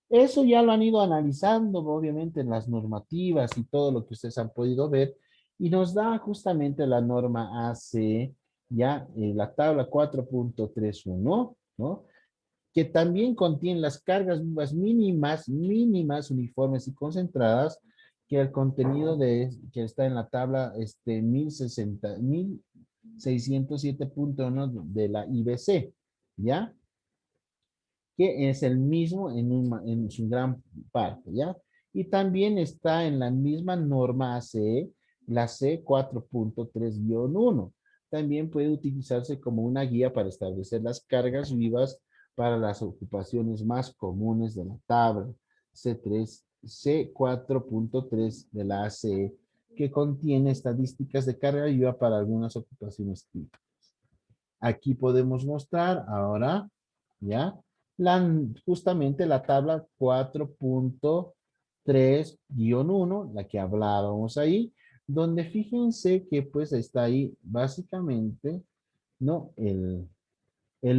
Eso ya lo han ido analizando, obviamente, en las normativas y todo lo que ustedes han podido ver, y nos da justamente la norma AC, ya la tabla 4.31, ¿no? Que también contiene las cargas vivas mínimas, uniformes y concentradas, que el contenido que está en la tabla 1607.1 de la IBC, ¿ya? Que es el mismo en su gran parte, ¿ya? Y también está en la misma norma ACE, la C 4.3-1. También puede utilizarse como una guía para establecer las cargas vivas para las ocupaciones más comunes de la tabla C3, C4.3 de la ACE, que contiene estadísticas de carga viva para algunas ocupaciones típicas. Aquí podemos mostrar ahora, ¿ya? Justamente la tabla 4.3-1, la que hablábamos ahí, donde fíjense que pues está ahí básicamente, ¿no? El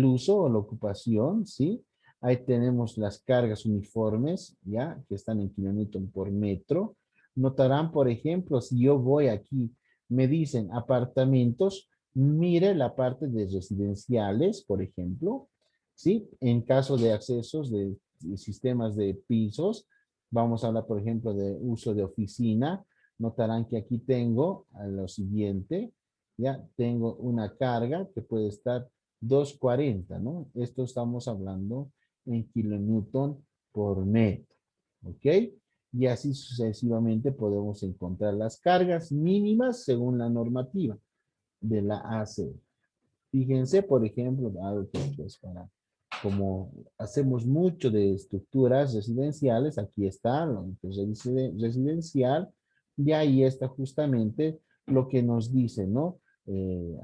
uso o la ocupación, ¿sí? Ahí tenemos las cargas uniformes, ¿ya? Que están en kilonewton por metro. Notarán, por ejemplo, si yo voy aquí, me dicen apartamentos, mire la parte de residenciales, por ejemplo, ¿sí? En caso de accesos de sistemas de pisos, vamos a hablar, por ejemplo, de uso de oficina. Notarán que aquí tengo lo siguiente, ya tengo una carga que puede estar 240, ¿no? Esto estamos hablando en kilonewton por metro, ¿ok? Y así sucesivamente podemos encontrar las cargas mínimas según la normativa de la AC. Fíjense, por ejemplo, algo que pues para, como hacemos mucho de estructuras residenciales, aquí está lo que es residencial, y ahí está justamente lo que nos dice, ¿no?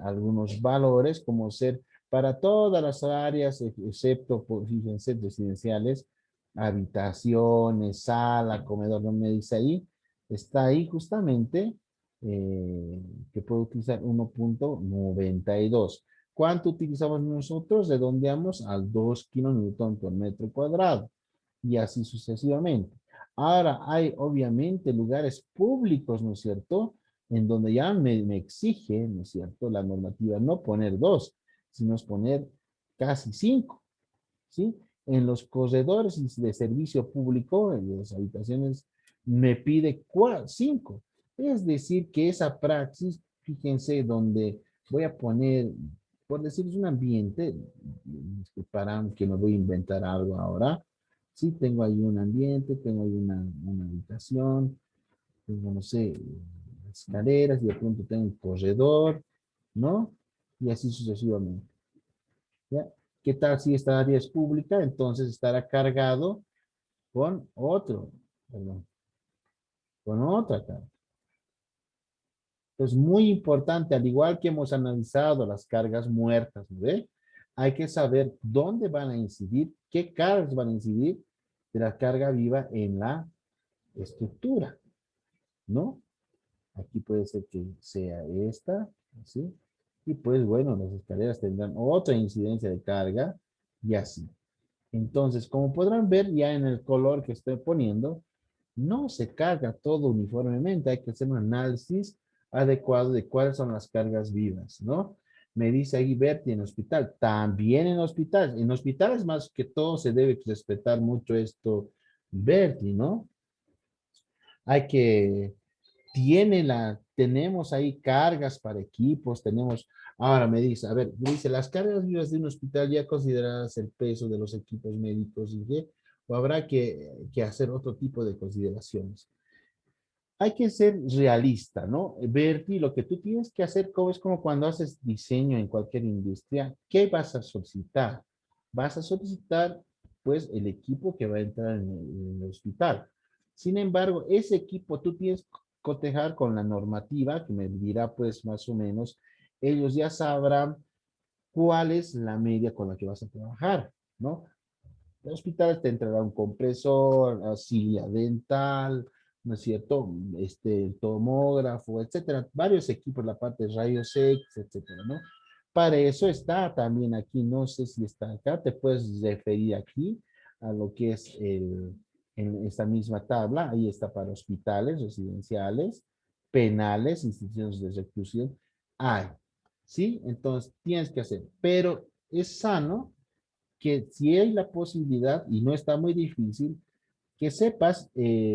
Algunos valores como ser para todas las áreas, excepto, fíjense, residenciales, habitaciones, sala, comedor, no me dice ahí, está ahí justamente que puede utilizar 1.92. ¿Cuánto utilizamos nosotros? Redondeamos al 2 kilonewton por metro cuadrado y así sucesivamente. Ahora hay obviamente lugares públicos, ¿no es cierto? En donde ya me exige, ¿no es cierto? La normativa no poner 2, sino es poner casi 5, ¿sí? En los corredores de servicio público, en las habitaciones, me pide 5. Es decir, que esa praxis, fíjense, donde voy a poner, por decir, es un ambiente, para que no voy a inventar algo ahora. Sí, tengo ahí un ambiente, tengo ahí una habitación, tengo, no sé, escaleras y de pronto tengo un corredor, ¿no? Y así sucesivamente. ¿Ya? ¿Qué tal si esta área es pública? Entonces estará cargado con otro, perdón, con otra carga. Es muy importante, al igual que hemos analizado las cargas muertas, ¿ve? Hay que saber dónde van a incidir, qué cargas van a incidir de la carga viva en la estructura, ¿no? Aquí puede ser que sea esta, ¿sí? Y pues bueno, las escaleras tendrán otra incidencia de carga y así. Entonces, como podrán ver ya en el color que estoy poniendo, no se carga todo uniformemente. Hay que hacer un análisis adecuado de cuáles son las cargas vivas, ¿no? Me dice ahí Berti en hospital. También en hospitales. En hospitales más que todo se debe respetar mucho esto, Berti, ¿no? Hay que tenemos ahí cargas para equipos, ahora me dice, a ver, me dice, las cargas vivas de un hospital ya consideradas el peso de los equipos médicos y qué, o habrá que hacer otro tipo de consideraciones. hay que ser realista, ¿no? Berti, lo que tú tienes que hacer como es como cuando haces diseño en cualquier industria. ¿Qué vas a solicitar? Vas a solicitar, pues, el equipo que va a entrar en el hospital. Sin embargo, ese equipo tú tienes que cotejar con la normativa que me dirá, pues, más o menos, ellos ya sabrán cuál es la media con la que vas a trabajar, ¿no? El hospital te entrará un compresor, auxilia dental, ¿no es cierto? El tomógrafo, etcétera. Varios equipos, la parte de rayos X, etcétera, ¿no? Para eso está también aquí, no sé si está acá, te puedes referir aquí a lo que es en esta misma tabla, ahí está para hospitales, residenciales, penales, instituciones de reclusión, hay, ¿sí? Entonces tienes que hacer, pero es sano que si hay la posibilidad, y no está muy difícil, que sepas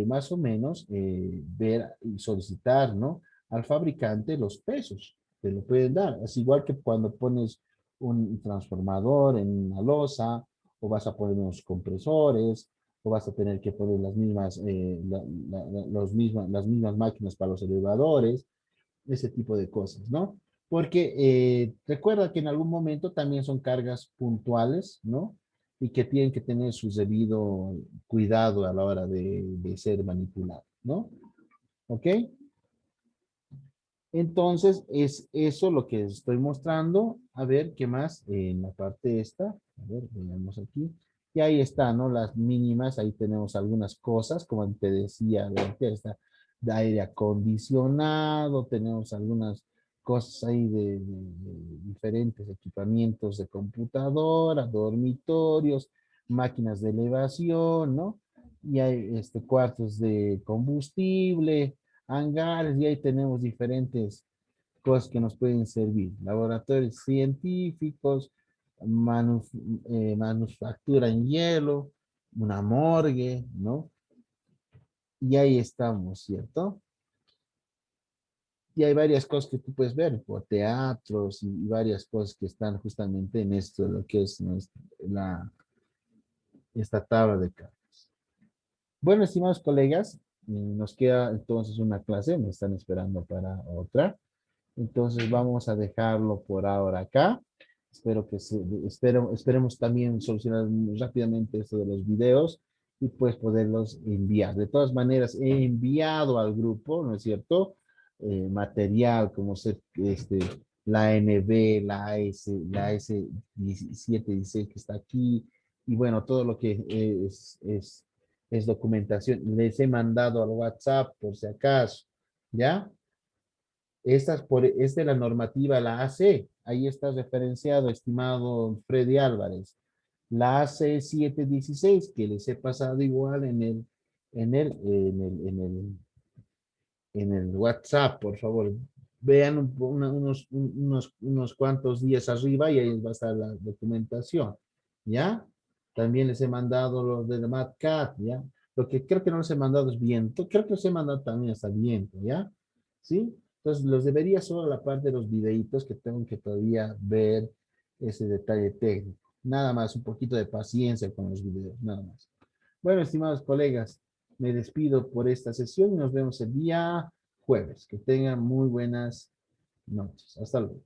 más o menos ver y solicitar, ¿no? Al fabricante los pesos, te lo pueden dar. Es igual que cuando pones un transformador en una losa, o vas a poner unos compresores, o vas a tener que poner las mismas, las mismas máquinas para los elevadores, ese tipo de cosas, ¿no? Porque recuerda que en algún momento también son cargas puntuales, ¿no? Y que tienen que tener su debido cuidado a la hora de ser manipulado, ¿no? ¿Ok? Entonces, es eso lo que estoy mostrando. A ver, ¿qué más? En la parte esta, a ver, veamos aquí. Y ahí está, ¿no? Las mínimas, ahí tenemos algunas cosas, como te decía, está de aire acondicionado, tenemos algunas cosas ahí de diferentes equipamientos de computadora, dormitorios, máquinas de elevación, ¿no? Y hay cuartos de combustible, hangares, y ahí tenemos diferentes cosas que nos pueden servir. Laboratorios científicos, manuf manufactura en hielo, una morgue, ¿no? Y ahí estamos, ¿cierto? Y hay varias cosas que tú puedes ver, por teatros y varias cosas que están justamente en esto, lo que es esta tabla de cartas. Bueno, estimados colegas, nos queda entonces una clase, me están esperando para otra. Entonces vamos a dejarlo por ahora acá. Espero que esperemos también solucionar rápidamente esto de los videos y pues poderlos enviar. De todas maneras, he enviado al grupo, ¿no es cierto? Material como ser la NB, la S 17, 16 que está aquí y bueno, todo lo que es documentación. Les he mandado al WhatsApp por si acaso, ¿ya? Es de la normativa, la AC. Ahí está referenciado, estimado Freddy Álvarez. La AC 716, que les he pasado igual en el WhatsApp, por favor. Vean unos cuantos días arriba y ahí va a estar la documentación. ¿Ya? También les he mandado los de MatCat, ¿ya? Lo que creo que no les he mandado es viento. Creo que les he mandado también hasta viento, ¿ya? ¿Sí? Entonces, los debería solo la parte de los videitos que tengo que todavía ver ese detalle técnico. Nada más, un poquito de paciencia con los videos, nada más. Bueno, estimados colegas, me despido por esta sesión y nos vemos el día jueves. Que tengan muy buenas noches. Hasta luego.